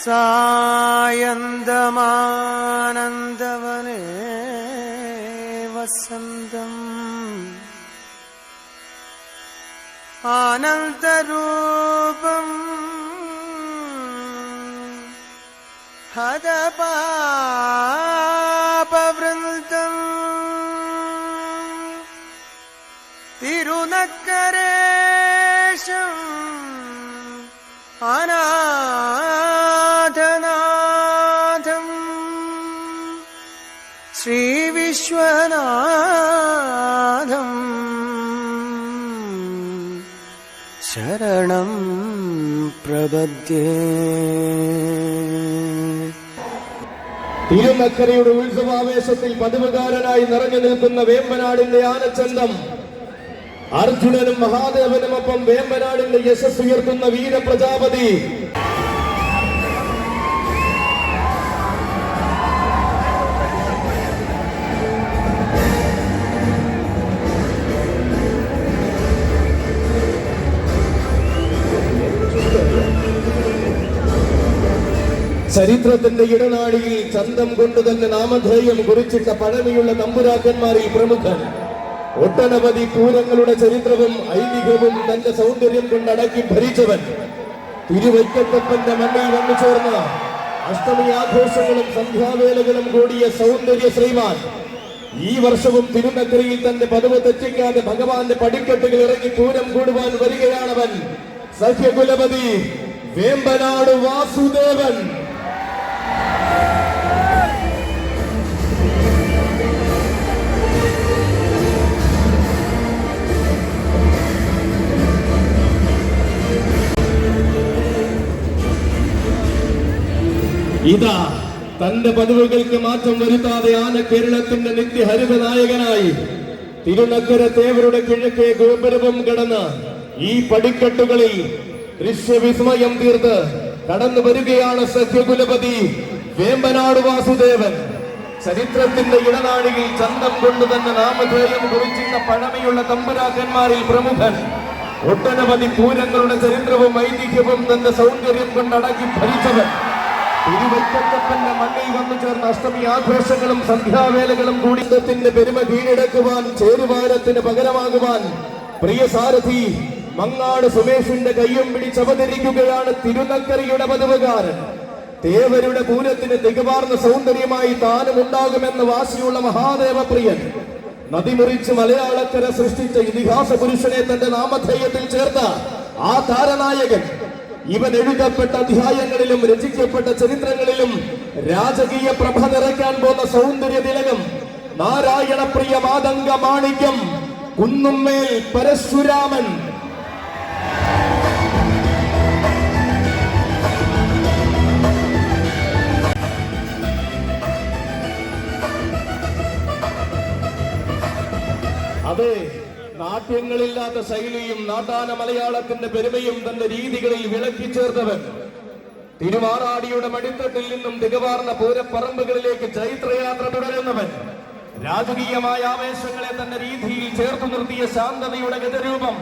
സായന്തമാനന്ദവനേ വസന്തം ആനന്ദരൂപം ഹതപാപവൃന്ദം തിരുനക്കരേശം അനാഥനാഥം ശ്രീവിശ്വനാഥം ശരണം പ്രപദ്യേ. തിരുനക്കരയുടെ ഉത്സവാവേശത്തിൽ പതിവുകാരനായി നിറഞ്ഞു നിൽക്കുന്ന വേമ്പനാടിന്റെ ആനച്ചന്തം, അർജുനനും മഹാദേവനുമൊപ്പം വേമ്പനാടിന്റെ യശസ് ഉയർത്തുന്ന വീരപ്രജാപതി. ചരിത്രത്തിന്റെ ഇടനാഴിയിൽ ചന്തം കൊണ്ട് തന്നെ നാമധേയം കുറിച്ചിട്ട പഴമയുള്ള തമ്പുരാക്കന്മാരിൽ പ്രമുഖൻ. ഒട്ടനവധി പൂരങ്ങളുടെ ചരിത്രവും ഐതിഹ്യവും തന്റെ സൗന്ദര്യം കൊണ്ടടക്കി ഭരിച്ചവൻ. തിരുവൈക്കത്തപ്പന്റെ മണ്ണിൽ വന്നു ചേർന്ന അഷ്ടമി ആഘോഷങ്ങളും സന്ധ്യാവേലകളും കൂടിയ സൗന്ദര്യ ശ്രീമാൻ. ഈ വർഷവും തിരുനക്കരയിൽ തന്റെ പതിവ് തെറ്റിക്കാതെ ഭഗവാന്റെ പടിക്കെട്ടുകൾ ഇറങ്ങി പൂരം കൂടുവാൻ വരികയാണവൻ. സഖ്യകുലപതി വേമ്പനാട് വാസുദേവൻ. ഇതാ തന്റെ പതിവുകൾക്ക് മാറ്റം വരുത്താതെ ആന കേരളത്തിന്റെ നിത്യഹരിത നായകനായി തിരുനക്കര തേവരുടെ കിഴക്കേ ഗോപുരവും കടന്ന് ഈ പടിക്കെട്ടുകളിൽ ദൃശ്യവിസ്മയം തീർത്ത് കടന്നു വരികയാണ് സഖ്യകുലപതി വേമ്പനാട് വാസുദേവൻ. ചരിത്രത്തിന്റെ ഇടനാഴിയിൽ ചന്തം കൊണ്ട് തന്നെ നാമധേയം കുറിച്ചിട്ട പഴമയുള്ള തമ്പുരാക്കന്മാരിൽ പ്രമുഖൻ. ഒട്ടനവധി പൂരങ്ങളുടെ ചരിത്രവും ഐതിഹ്യവും തന്റെ സൗന്ദര്യം കൊണ്ടടക്കി ഭരിച്ചവൻ. തിരുവൈക്കത്തപ്പന്റെ മണ്ണിൽ വന്നു ചേർന്ന അഷ്ടമി ആഘോഷങ്ങളും സന്ധ്യാവേലകളും കൂടി ത്തിന്റെ പെരുമ കീഴടക്കുവാൻ, ചേരുവാരത്തിന് പകരമാകുവാൻ പ്രിയ സാരഥി മങ്ങാട് സുമേഷിന്റെ കയ്യും പിടിച്ചവതരിക്കുകയാണ് തിരുനക്കരയുടെ പതിവുകാരൻ. തേവരുടെ പൂരത്തിന് തികവാർന്ന സൗന്ദര്യമായി താനും ഉണ്ടാകുമെന്ന് വാശിയുള്ള മഹാദേവ പ്രിയൻ. നദിമുറിച്ച് മലയാളക്കര സൃഷ്ടിച്ച ഇതിഹാസ പുരുഷനെ തന്റെ നാമധേയത്തിൽ ചേർത്ത ആ താരനായകൻ. ഇവൻ എഴുതപ്പെട്ട അധ്യായങ്ങളിലും രചിക്കപ്പെട്ട ചരിത്രങ്ങളിലും രാജകീയ പ്രഭ നിറയ്ക്കാൻ പോന്ന സൗന്ദര്യ തിലകം, നാരായണപ്രിയ മാതംഗ മാണിക്യം, കുന്നുമ്മേൽ പരശുരാമൻ. അതെ, നാട്യങ്ങളില്ലാത്ത ശൈലിയും നാട്ടാന മലയാളത്തിന്റെ പെരുമയും തന്റെ രീതികളിൽ വിളക്കി ചേർത്തവൻ. തിരുവാറാടിയുടെ മടിത്തട്ടിൽ നിന്നും തികവാർന്ന പൂരപ്പറമ്പുകളിലേക്ക് ചൈത്രയാത്ര തുടരുന്നവൻ. രാജകീയമായ ആവേശങ്ങളെ തന്റെ രീതിയിൽ ചേർത്തു നിർത്തിയ ശാന്തതയുടെ ഗതരൂപം.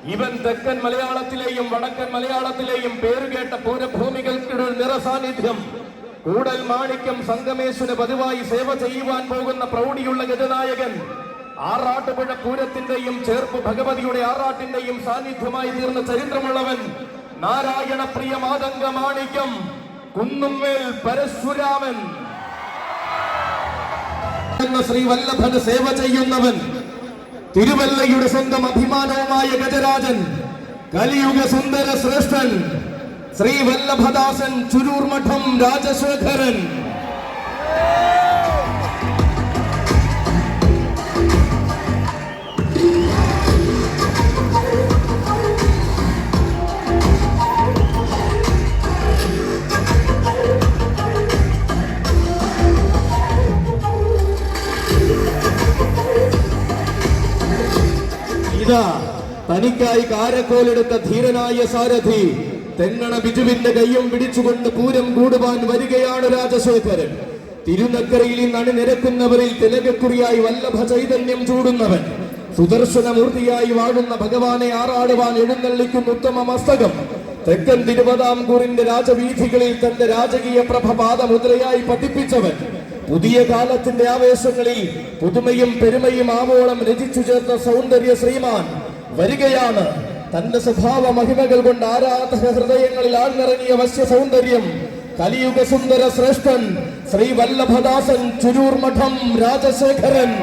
ഇവൻ തെക്കൻ മലയാളത്തിലെയും വടക്കൻ മലയാളത്തിലെയും പേരുകേട്ട പൂരഭൂമികൾക്കിടെ നിറസാന്നിധ്യം. കൂടൽ മാണിക്യം സംഗമേശ്വര പതിവായി സേവ ചെയ്യുവാൻ പോകുന്ന പ്രൗഢിയുള്ള ഗജനായകൻ. ആറാട്ടുപുഴ പൂരത്തിന്റെയും ചേർപ്പ് ഭഗവതിയുടെ ആറാട്ടിന്റെയും സാന്നിധ്യമായി തീർന്ന ചരിത്രമുള്ളവൻ. നാരായണപ്രിയ മാതംഗ മാണിക്യം, കുന്നുമ്മേൽ പരശുരാമൻ. ശ്രീവല്ലഭന് സേവ ചെയ്യുന്നവൻ. തിരുവല്ലയുടെ സ്വന്തം അഭിമാനവുമായ ഗജരാജൻ, കലിയുഗ സുന്ദര ശ്രേഷ്ഠൻ, ശ്രീവല്ലഭദാസൻ ചുരൂർ മഠം രാജശേഖരൻ. തനിക്കായി കാരക്കോലെടുത്ത ധീരനായ സാരഥി തെങ്ങണ ബിജുവിന്റെ കയ്യും പിടിച്ചുകൊണ്ട് പൂരം കൂടുവാൻ വരികയാണ് രാജശേഖരൻ. തിരുനക്കരയിൽ നിന്നാണ് നിരക്കുന്നവരിൽ തിലകക്കുറിയായി വല്ലഭ ചൈതന്യം ചൂടുന്നവൻ. സുദർശനമൂർത്തിയായി വാഴുന്ന ഭഗവാനെ ആറാടുവാൻ എഴുന്നള്ളിക്കുന്ന ഉത്തമ മസ്തകം. തെക്കൻ തിരുവിതാംകൂറിന്റെ രാജവീഥികളിൽ തന്റെ രാജകീയ പ്രഭ പാദമുദ്രയായി പതിപ്പിച്ചവൻ പുതിയ കാലത്തിന്റെ ആവേശങ്ങളിൽ പുതുമയും പെരുമയും ആവോളം രചിച്ചു ചേർത്ത സൗന്ദര്യ ശ്രീമാൻ വരികയാണ്. തന്റെ സ്വഭാവ മഹിമകൾ കൊണ്ട് ആരാധക ഹൃദയങ്ങളിൽ ആഴ്ന്നിറങ്ങിയ വശ്യ സൗന്ദര്യം കലിയുഗ സുന്ദര ശ്രേഷ്ഠൻ ശ്രീ വല്ലഭദാസൻ ചുരൂർ മഠം രാജശേഖരൻ.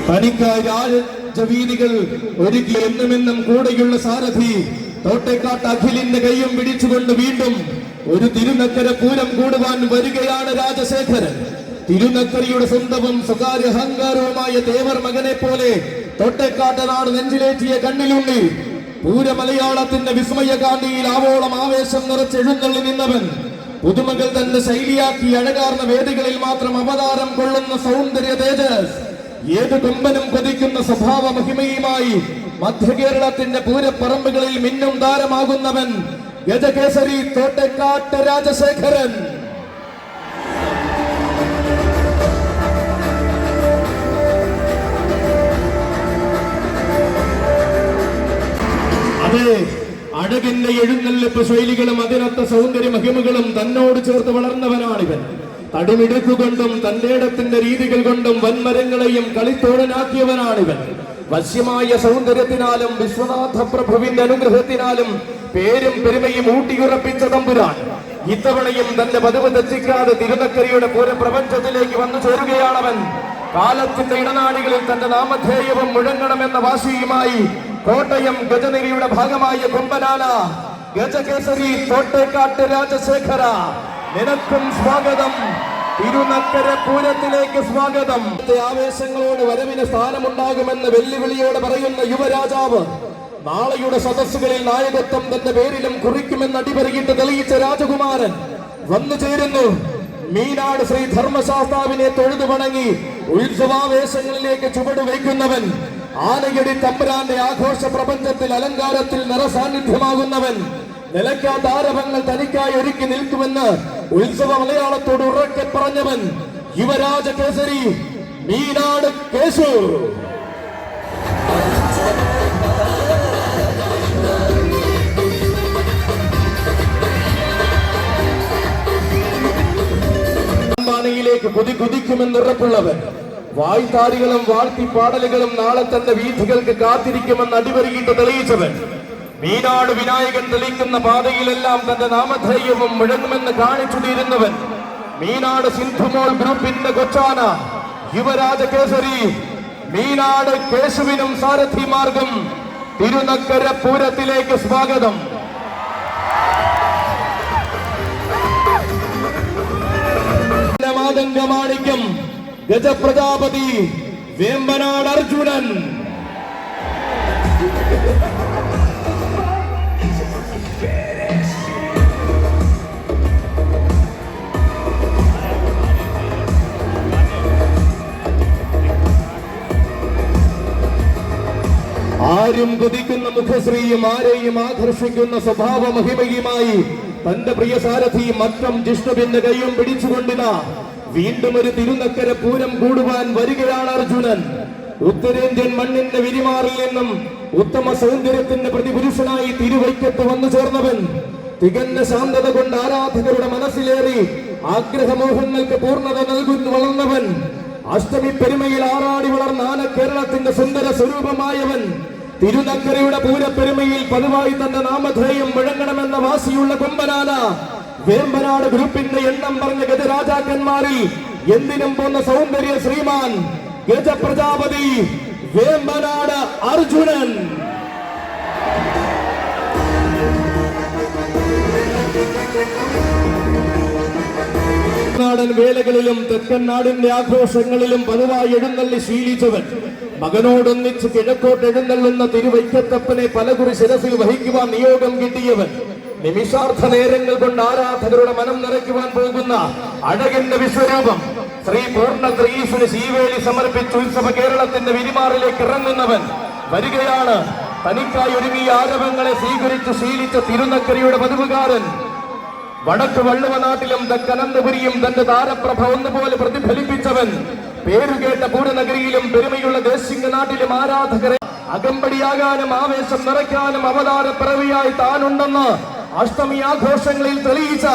തനിക്കായി രാജവീതികൾ ഒരുക്കി എന്നുമെന്നും കൂടെയുള്ള സാരഥി തോട്ടേക്കാട്ട് അഖിലിന്റെ കൈയും പിടിച്ചുകൊണ്ട് വീണ്ടും ഒരു തിരുനക്കര പൂരം കൂടുവാൻ വരികയാണ് രാജശേഖരൻ. തിരുനക്കരയുടെ സ്വന്തവും സ്വകാര്യ അഹങ്കാരവുമായ തേവർ മകനെ പോലെ തോട്ടേക്കാട്ട് നാട് നെഞ്ചിലേറ്റിയ കണ്ണിലുണ്ണി പൂരമലയാളത്തിന്റെ വിസ്മയകാന്തിയിൽ ആവോളം ആവേശം നിറച്ചെഴുന്നള്ളി നിന്നവൻ പുതുമകൾ തന്റെ ശൈലിയാക്കി അഴകാർന്ന വേദികളിൽ മാത്രം അവതാരം കൊള്ളുന്ന സൗന്ദര്യ തേജസ് ഏതു കൊമ്പനും കൊതിക്കുന്ന സ്വഭാവ മഹിമയുമായി മധ്യകേരളത്തിന്റെ പൂരപ്പറമ്പുകളിൽ മിന്നും താരമാകുന്നവൻ ഗജകേസരി തോട്ടേക്കാട്ട് രാജശേഖരൻ. അതെ, അഴകിന്റെ എഴുന്നള്ളിപ്പ് ശൈലികളും അതിനൊത്ത സൗന്ദര്യ മഹിമകളും തന്നോട് ചേർത്ത് വളർന്നവനാണിവൻ. തടിമിടുക്കുകൊണ്ടും തന്റെ ഇടത്തിന്റെ രീതികൾ കൊണ്ടും വൻമരങ്ങളെയും കളിത്തോടനാക്കിയവനാണിവൻ. വശ്യമായ സൗന്ദര്യത്തിനാലും വിശ്വനാഥ പ്രഭുവിന്റെ അനുഗ്രഹത്തിനാലും പേരും പെരുമയും ഊട്ടിയുറപ്പിച്ച തമ്പുരാൻ ഇത്തവണയും തന്റെ പതിവ് തെറ്റിക്കാതെ തിരുനക്കരയുടെ പൂരപ്രപഞ്ചത്തിലേക്ക് വന്നു ചേരുകയാണവൻ. കാലത്തിന്റെ ഇടനാഴികളിൽ തന്റെ നാമധേയവും മുഴങ്ങണമെന്ന വാശിയുമായി കോട്ടയം ഗജനിരയുടെ ഭാഗമായ കൊമ്പനാന ഗജകേസരി തോട്ടേക്കാട്ട് രാജശേഖര, നിനക്കും സ്വാഗതം. തിരുനക്കര പൂരത്തിലേക്ക് സ്വാഗതം. ആവേശങ്ങളോട് വരവിന് സ്ഥാനമുണ്ടാകുമെന്ന് വെല്ലുവിളിയോടെ പറയുന്ന യുവരാജാവ് നാളെയുടെ സദസ്സുകളിൽ നായകത്വം തന്റെ പേരിലും കുറിക്കുമെന്ന് അടിപരിയിട്ട് തെളിയിച്ച രാജകുമാരൻ വന്നു ചേരുന്നു. മീനാട് ശ്രീ ധർമ്മശാസ്താവിനെ തൊഴുതു വണങ്ങി ഉത്സവാവേശങ്ങളിലേക്ക് ചുവട് വയ്ക്കുന്നവൻ, ആനയടി തമ്പുരാന്റെ ആഘോഷ പ്രപഞ്ചത്തിൽ അലങ്കാരത്തിൽ നിറസാന്നിധ്യമാകുന്നവൻ, നിലയ്ക്കാത്ത ആരവങ്ങൾ തനിക്കായി ഒരുക്കി നിൽക്കുമെന്ന് ഉത്സവ മലയാളത്തോട് ഉറക്കെ പറഞ്ഞവൻ യുവരാജ കേസരി മീനാട് കേശു. ിലേക്ക് കുതിക്കുമെന്നുറപ്പുള്ളവൻ, വായ്ത്താരികളും വാഴ്ത്തിപ്പാടലുകളും നാളെ തന്റെ വീഥികൾക്ക് കാത്തിരിക്കുമെന്ന് അടിവരിയിട്ട് തെളിയിച്ചവൻ, മീനാട് വിനായകൻ തെളിക്കുന്ന പാതയിലെല്ലാം തന്റെ നാമധേയവും മുഴങ്ങുമെന്ന് കാണിച്ചു തീരുന്നവൻ, മീനാട് സിന്ധുമോൾ ഗ്രൂപ്പിന്റെ കൊച്ചാന യുവരാജ കേസരി മീനാട് കേശുവിനും സാരഥി മാർഗം തിരുനക്കര പൂരത്തിലേക്ക് സ്വാഗതം. മാതംഗമാണിക്യം ഗജപ്രജാപതി വേമ്പനാട് അർജുനൻ. ആരും കൊതിക്കുന്ന മുഖശ്രീയും ആരെയും ആകർഷിക്കുന്ന സ്വഭാവ മഹിമയുമായി തന്റെ പ്രിയ സാരഥി മറ്റം ജിഷ്ണുവിന്റെ കൈയും പിടിച്ചുകൊണ്ടിതാ വീണ്ടും ഒരു തിരുനക്കര പൂരം കൂടുവാൻ വരികയാണ് അർജുനൻ. ഉത്തരേന്ത്യൻ മണ്ണിന്റെ വിരിമാറിൽ നിന്നും ഉത്തമ സൗന്ദര്യത്തിന്റെ പ്രതിപുരുഷനായി തിരുവൈക്കത്ത് വന്നു ചേർന്നവൻ, തികഞ്ഞ ശാന്തത കൊണ്ട് ആരാധകരുടെ മനസ്സിലേറി ആഗ്രഹമോഹങ്ങൾക്ക് പൂർണ്ണത നൽകുന്നു വളർന്നവൻ, അഷ്ടമി പെരുമയിൽ ആറാടി വളർന്ന ആന കേരളത്തിന്റെ സുന്ദര സ്വരൂപമായവൻ, തിരുനക്കരയുടെ പൂരപ്പെരുമയിൽ പതിവായി തന്റെ നാമധേയം മുഴങ്ങണമെന്ന വാശിയുള്ള കൊമ്പനാന വേമ്പനാട് ഗ്രൂപ്പിന്റെ എണ്ണം പറഞ്ഞ ഗജരാജാക്കന്മാരിൽ എന്തിനും പോന്ന സൗന്ദര്യ ശ്രീമാൻ ഗജപ്രജാപതി വേമ്പനാട് അർജുനൻ. നാടൻ വേലകളിലും തെക്കൻ നാടിന്റെ ആഘോഷങ്ങളിലും പതിവായി എഴുന്നള്ളി ശീലിച്ചവൻ, മകനോടൊന്നിച്ച് കിഴക്കോട്ട് എഴുന്നള്ളുന്ന തിരുവൈക്കത്തപ്പനെ പലകുറി ശിരസിൽ വഹിക്കുവാൻ നിയോഗം കിട്ടിയവൻ, നിമിഷാർത്ഥ നേരങ്ങൾ കൊണ്ട് ആരാധകരുടെ മനം നിറയ്ക്കുവാൻ പോകുന്ന അഴകിന്റെ വിശ്വരൂപം ശ്രീ പൂർണ്ണ ത്രീശുന് ശീവേലി സമർപ്പിച്ച് ഉത്സവ കേരളത്തിന്റെ വിരിമാറിലേക്ക് ഇറങ്ങുന്നവൻ, വരികയാണ്. തനിക്കായി ഒരുങ്ങിയ ആരവങ്ങളെ സ്വീകരിച്ചു ശീലിച്ച തിരുനക്കരയുടെ പതിവുകാരൻ. വടക്ക് വള്ളുവ നാട്ടിലും തെക്കനന്തപുരിയും തന്റെ താരപ്രഭ ഒന്നുപോലെ പ്രതിഫലിപ്പിച്ചവൻ. പേരുകേട്ട പൂരനഗരിയിലും പെരുമയുള്ള ദേശിംഗ നാട്ടിലും ആരാധകരെ അകമ്പടിയാകാനും ആവേശം നിറയ്ക്കാനും അവതാര പിറവിയായി താനുണ്ടെന്ന് അഷ്ടമി ആഘോഷങ്ങളിൽ തെളിയിച്ച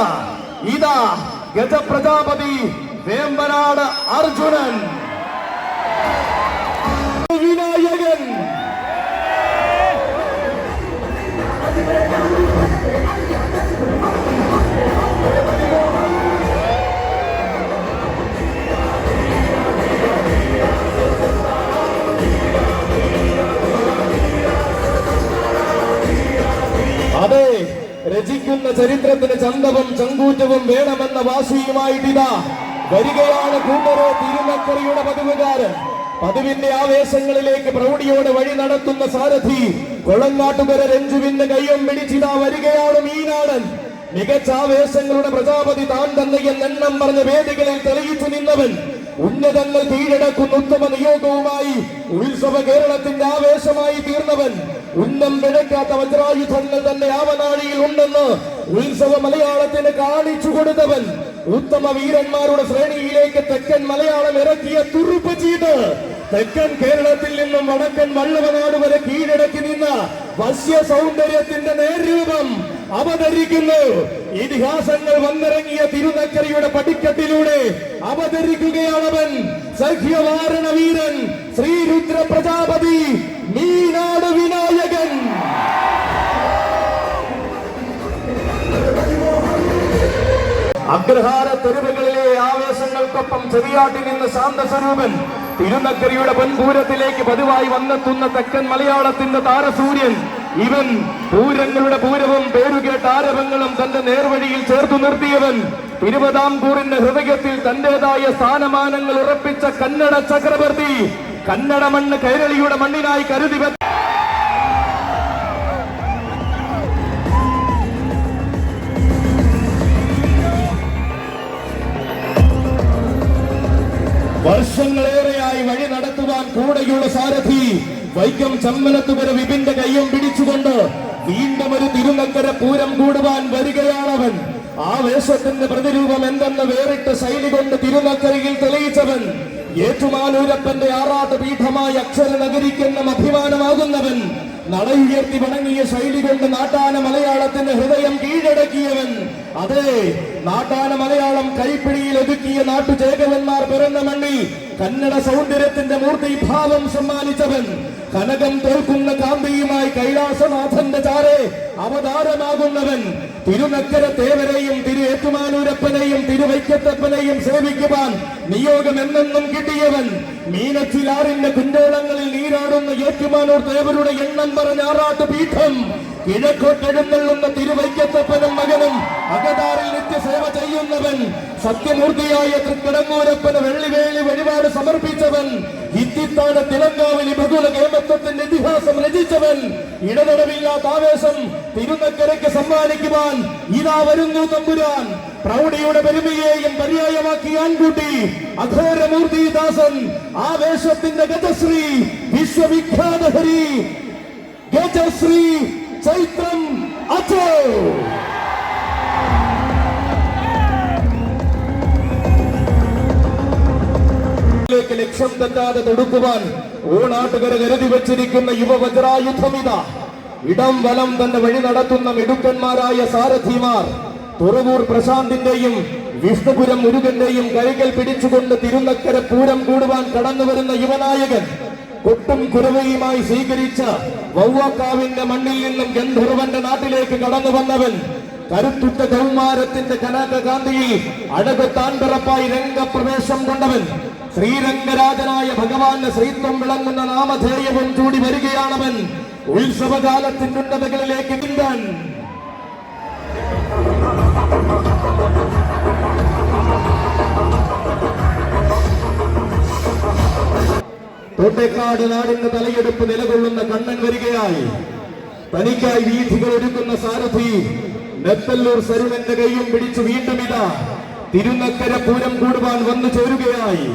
ഇതാ ഗജപ്രജാപതി വേമ്പനാട് അർജുനൻ വിനായകൻ. അതെ, രചിക്കുന്ന ചരിത്രത്തിന് ചന്തവും ചങ്കൂറ്റവും വേണമെന്ന വാശിയുമായിട്ടിതാ വരികയാണ് കൂട്ടരെ തിരുനക്കരയുടെ പതിവുകാരൻ. പതിവിന്റെ ആവേശങ്ങളിലേക്ക് പ്രൗഢിയോടെ വഴി നടത്തുന്ന സാരഥി കൊളങ്ങാട്ടുകര രഞ്ജുവിന്റെ കയ്യും പിടിച്ചിതാ വരികയാണ് മീനാടൻ. മികച്ച ആവേശങ്ങളുടെ പ്രജാപതി താൻ തന്നെയെന്ന് എണ്ണം പറഞ്ഞ വേദികളിൽ തെളിയിച്ചു നിന്നവൻ. ഉന്നതങ്ങൾ കീഴടക്കുന്ന ഉത്തമ നിയോഗവുമായി ഉത്സവ കേരളത്തിന്റെ ആവേശമായി തീർന്നവൻ. ഉന്നം പിഴയ്ക്കാത്ത വജ്രായുധങ്ങൾ തന്നെ ആവനാഴിയിൽ ഉണ്ടെന്ന് ഉത്സവ മലയാളത്തിന് കാണിച്ചു കൊടുത്തവൻ. ഉത്തമ വീരന്മാരുടെ ശ്രേണിയിലേക്ക് തെക്കൻ മലയാളം ഇറക്കിയ തുറുപ്പ് ചീട്ട് തെക്കൻ കേരളത്തിൽ നിന്നും വടക്കൻ വള്ളുവനാട് വരെ കീഴടക്കി നിന്ന വശ്യ സൗന്ദര്യത്തിന്റെ നേർരൂപം അവതരിക്കുന്നു. ഇതിഹാസങ്ങൾ വന്നിറങ്ങിയ തിരുനക്കരയുടെ പടിക്കെട്ടിലൂടെ അവതരിക്കുകയാണവൻ. സഖ്യവാരണ വീരൻ ശ്രീരുദ്ര പ്രജാപതി മീനാട് വിനായകൻ. അഗ്രഹാര തെരുവുകളിലെ ആവേശങ്ങൾക്കൊപ്പം ചെറിയാട്ടി നിന്ന് ശാന്തസ്വരൂപൻ തിരുനക്കരയുടെ പൊൻപൂരത്തിലേക്ക് പതിവായി വന്നെത്തുന്ന തെക്കൻ മലയാളത്തിന്റെ താരസൂര്യൻ. ഇവൻ പൂരങ്ങളുടെ പൂരവും പേരുകേട്ട ആരവങ്ങളും തന്റെ നേർവഴിയിൽ ചേർത്തു നിർത്തിയവൻ. തിരുവിതാംകൂറിന്റെ ഹൃദയത്തിൽ തന്റേതായ സ്ഥാനമാനങ്ങൾ ഉറപ്പിച്ച കന്നഡ ചക്രവർത്തി. കന്നഡ മണ്ണ് കൈരളിയുടെ മണ്ണിനായി കരുതി വർഷങ്ങളേറെയായി വഴി നടത്തുവാൻ കൂടെയുള്ള സാരഥി വൈക്കം ചമ്മനത്തുകര വിപിന്റെ കയ്യും പിടിച്ചുകൊണ്ട് വീണ്ടും ഒരു തിരുനക്കര പൂരം കൂടുവാൻ വരികയാണവൻ. ആവേശത്തിന്റെ പ്രതിരൂപം എന്തെന്ന് വേറിട്ട ശൈലി കൊണ്ട് തിരുനക്കരയിൽ തെളിയിച്ചവൻ. ഏറ്റുമാനൂരപ്പന്റെ ആറാട്ട് പീഠമായ അക്ഷര നഗരിക്കെന്നും അഭിമാനമാകുന്നവൻ. നടയുയർത്തി വണങ്ങിയ ശൈലി കൊണ്ട് നാട്ടാന മലയാളത്തിന്റെ ഹൃദയം കീഴടക്കിയവൻ. അതെ, നാട്ടാന മലയാളം കൈപ്പിടിയിൽ ഒതുക്കിയ നാട്ടുചേകവന്മാർ പിറന്ന മണ്ണിൽ കന്നഡ സൗന്ദര്യത്തിന്റെ മൂർത്തിഭാവം സമ്മാനിച്ചവൻ. കനകം തോൽക്കുന്ന കാന്തിയുമായി കൈലാസനാഥന്റെ ചാരെ അവതാരമാകുന്നവൻ. തിരുനക്കര തേവരെയും തിരു ഏറ്റുമാനൂരപ്പനെയും തിരുവൈക്കത്തപ്പനെയും സേവിക്കുവാൻ നിയോഗം എന്നെന്നും കിട്ടിയവൻ. മീനച്ചിലാറിന്റെ കുണ്ടോളങ്ങളിൽ നീരാടുന്ന ഏറ്റുമാനൂർ തേവരുടെ എണ്ണം പറഞ്ഞ ആറാട്ട് പീഠം. കിഴക്കോട്ടെഴുന്നള്ളുന്ന തിരുവൈക്കത്തപ്പനും മകനും അകതാറിൽ നിത്യസേവ ചെയ്യുന്നവൻ. സത്യമൂർത്തിയായ തൃക്കടങ്ങൂരപ്പന് വെള്ളിവേലി വഴിപാട് സമർപ്പിച്ചവൻ. ഇത്തിത്താന തിളങ്കാവിലി ബഹുല കേമത്വത്തിന്റെ ഇതിഹാസം രചിച്ചവൻ. ഇടതടവില്ലാത്ത ആവേശം തിരുനക്കരയ്ക്ക് സമ്മാനിക്കുവാൻ ഇതാ വരുന്നു തമ്പുരാൻ. പ്രൗഢിയുടെ പെരുമയെയും പര്യായമാക്കി ആൺകുട്ടി അഘോരമൂർത്തിദാസൻ. ആവേശത്തിന്റെ ഗജശ്രീ വിശ്വവിഖ്യാത ഹരി ഗജശ്രീ ചൈത്രം അച്ചോ. ലക്ഷ്യം തെറ്റാതെ തൊടുക്കുവാൻ ഓണാട്ടുകര കരുതി വെച്ചിരിക്കുന്ന യുവവജ്രായുധമിത. ഇടം വലം തന്നെ വഴി നടത്തുന്ന മിടുക്കന്മാരായ സാരഥിമാർ. തുറവൂർ പ്രശാന്തിന്റെയും വിഷ്ണുപുരം മുരുകന്റെയും കൈകൾ പിടിച്ചുകൊണ്ട് തിരുനക്കര പൂരം കൂടുവാൻ കടന്നു വരുന്ന യുവനായകൻ. കൊട്ടും കുരവയുമായി സ്വീകരിച്ച വവ്വാക്കാവിന്റെ മണ്ണിൽ നിന്നും ഗന്ധർവന്റെ നാട്ടിലേക്ക് കടന്നു വന്നവൻ. കരുത്തുറ്റ കൗമാരത്തിന്റെ കനകകാന്തിയിൽ അഴകത്താൻ പിറപ്പായി രംഗപ്രവേശം കൊണ്ടവൻ. ശ്രീരംഗരാജനായ ഭഗവാന്റെ ശ്രീത്വം വിളങ്ങുന്ന നാമധേയവും ചൂടി വരികയാണവൻ. ഉത്സവകാലത്തിന്റെ ഉന്നതകളിലേക്ക് നീന്താൻ തോട്ടേക്കാട് നാടിന്റെ തലയെടുപ്പ് നിലകൊള്ളുന്ന കണ്ണൻ വരികയായി. തനിക്കായി വീഥികൾ ഒരുക്കുന്ന സാരഥി നെത്തല്ലൂർ സരുണന്റെ കൈയും പിടിച്ചു വീണ്ടും ഇതാ തിരുനക്കര പൂരം കൂടുവാൻ വന്നു ചേരുകയായി.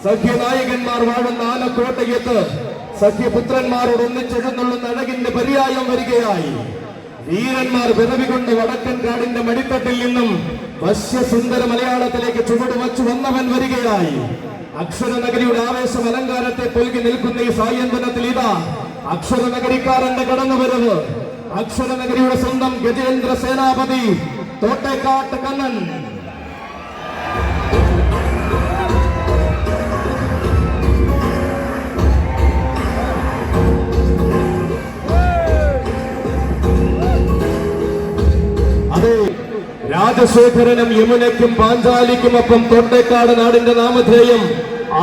സഖ്യനായകന്മാർ വാഴുന്ന ആലക്കോട്ടയത്ത് സഖ്യപുത്രന്മാരോട് ഒന്നിച്ചെഴുന്നള്ളുന്ന അഴകിന്റെ പര്യായം വരികയായി. വീരന്മാർ വിറവികൊണ്ട് വടക്കൻ കാടിന്റെ മടിത്തട്ടിൽ നിന്നും വശ്യസുന്ദര മലയാളത്തിലേക്ക് ചുവട് വച്ചു വന്നവൻ വരികയായി. അക്ഷരനഗരിയുടെ ആവേശം അലങ്കാരത്തെ പൊൽകി നിൽക്കുന്ന ഈ സായന്തനത്തിൽ ഇതാ അക്ഷരനഗരിക്കാരന്റെ കടന്നുവരവ്. അക്ഷരനഗരിയുടെ സ്വന്തം ഗജേന്ദ്ര സേനാപതി തോട്ടേക്കാട്ട് കണ്ണൻ. അതെ, രാജശേഖരനും യമുനയ്ക്കും പാഞ്ചാലിക്കുമൊപ്പം തോട്ടേക്കാട് നാടിന്റെ നാമധേയം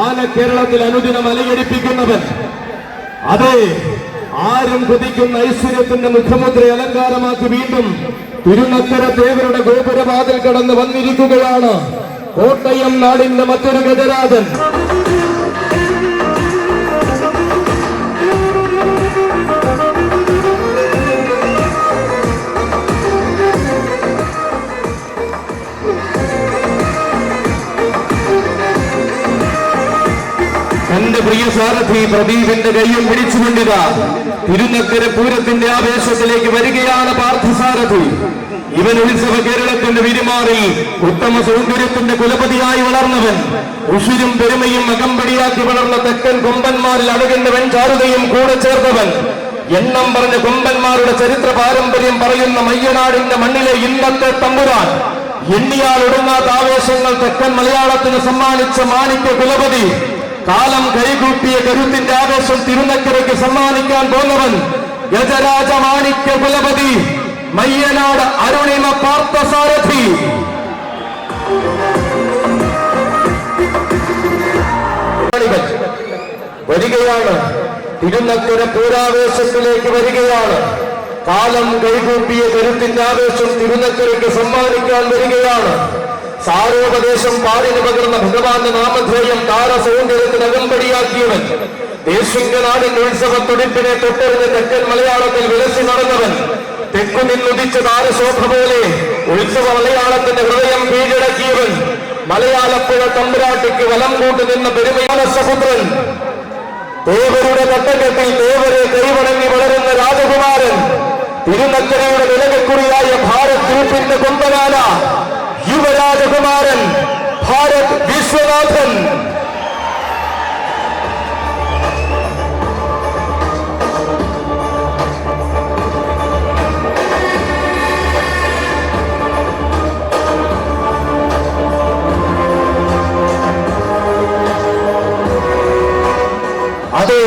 ആന കേരളത്തിൽ അനുദിനം അലയടിപ്പിക്കുന്നവൻ. അതെ, ആരും കൊതിക്കുന്ന ഐശ്വര്യത്തിന്റെ മുഖമുദ്ര അലങ്കാരമാക്കി വീണ്ടും തിരുനക്കര ദേവരുടെ ഗോപുരവാതിൽ കടന്ന് വന്നിരിക്കുകയാണ് കോട്ടയം നാടിന്റെ മറ്റൊരു ഗജരാജൻ. തന്റെ പ്രിയ സാരഥി പ്രദീപിന്റെ കയ്യും പിടിച്ചുകൊണ്ടിത തിരുനക്കര പൂരത്തിന്റെ ആവേശത്തിലേക്ക് വരികയാണ് പാർത്ഥസാരഥി. ഇവൻ ഉത്സവ കേരളത്തിന്റെ വിരിമാറിൽ ഉത്തമ സൗന്ദര്യത്തിന്റെ കുലപതിയായി വളർന്നവൻ. ഉഷിരും പെരുമയും അകമ്പടിയാക്കി വളർന്ന തെക്കൻ കൊമ്പന്മാരിൽ അഴകിന്റെ വെൺചാരുതയും കൂടെ ചേർത്തവൻ. എണ്ണം പറഞ്ഞ കൊമ്പന്മാരുടെ ചരിത്ര പാരമ്പര്യം പറയുന്ന മയ്യനാടിന്റെ മണ്ണിലെ ഇന്നത്തെ തമ്പുരാൻ. എണ്ണിയാൽ ഒടുങ്ങാത്ത ആവേശങ്ങൾ തെക്കൻ മലയാളത്തിന് സമ്മാനിച്ച മാണിക്യ കുലപതി. കാലം കൈകൂപ്പിയ കരുത്തിന്റെ ആവേശം തിരുനക്കരയ്ക്ക് സമ്മാനിക്കാൻ പോന്നവൻ ഗജരാജ മാണിക്യ കുലപതി മയ്യനാട് അരുണിമ പാർത്ഥസാരഥി. വരികയാണ് തിരുനക്കര പൂരാവേശത്തിലേക്ക് വരികയാണ്. കാലം കൈകൂപ്പിയ കരുത്തിന്റെ ആവേശം തിരുനക്കരയ്ക്ക് സമ്മാനിക്കാൻ വരികയാണ്. സാരോപദേശം പാടിന് പകർന്ന ഭഗവാന്റെ നാമധേയം താരസൗന്ദര്യത്തിന് അകമ്പടിയാക്കിയവൻ. ദേശിംഗ നാടിന്റെ ഉത്സവ തുടിപ്പിനെ തൊട്ടറിഞ്ഞ് തെക്കൻ മലയാളത്തിൽ വിലസി നടന്നവൻ. തെക്കു നിന്നുദിച്ച താരശോഭ പോലെ ഉത്സവ മലയാളത്തിന്റെ ഹൃദയം കീഴടക്കിയവൻ. മലയാളപ്പുഴ തമ്പുരാട്ടിക്ക് വലം കൂട്ടു നിന്ന പെരുമയാനസപുത്രൻ. ദേവരുടെ തട്ടകെട്ടിൽ ദേവരെ കൈവണങ്ങി വളരുന്ന രാജകുമാരൻ. തിരുനക്കരയുടെ വിലകക്കുറിയായ ഭാരത് ഗ്രൂപ്പിന്റെ കൊമ്പനാന യുവരാജകുമാരൻ ഭാരത് വിശ്വനാഥൻ. അതെ,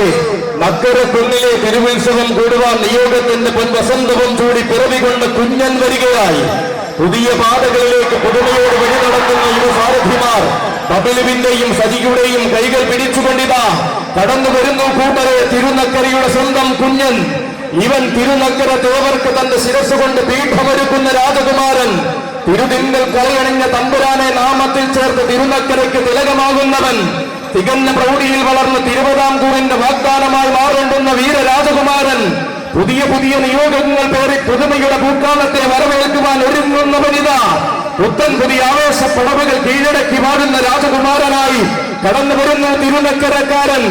നക്കരക്കുന്നിലെ തിരുവുത്സവം കൂടുവാൻ നിയോഗത്തിന്റെ പൊൻവസന്തവും ചൂടി പിറവികൊണ്ട് കുഞ്ഞൻ വരികയായി. പുതിയ പാതകളിലേക്ക് പുതുമയോട് വഴി നടത്തുന്ന യുവസാരഥിമാർ ബബിലുവിന്റെയും സജിയുടെയും കൈകൾ പിടിച്ചുകൊണ്ടിതാ കടന്നു വരുന്നു കൂട്ടരെ തിരുനക്കരയുടെ സ്വന്തം കുഞ്ഞൻ. ഇവൻ തിരുനക്കര ദേവർക്ക് തന്റെ ശിരസ് കൊണ്ട് പീഠമൊരുക്കുന്ന രാജകുമാരൻ. തിരുതിങ്കൽ കലയണിഞ്ഞ തമ്പുരാനെ നാമത്തിൽ ചേർത്ത് തിരുനക്കരയ്ക്ക് തിലകമാകുന്നവൻ. തികഞ്ഞ പ്രൗഢിയിൽ വളർന്ന് തിരുവിതാംകൂറിന്റെ വാഗ്ദാനമായി മാറേണ്ടുന്ന വീരരാജകുമാരൻ. പുതിയ പുതിയ നിയോഗങ്ങൾ പേറി പുതുമയുടെ പൂക്കാലത്തെ വരവേൽക്കുവാൻ ഒരുങ്ങുന്നവനിതാ പുത്തൻ പുതിയ ആവേശ പടവുകൾ കീഴടക്കി വാഴുന്ന രാജകുമാരനായി കടന്നു വരുന്ന തിരുനക്കരക്കാരൻ.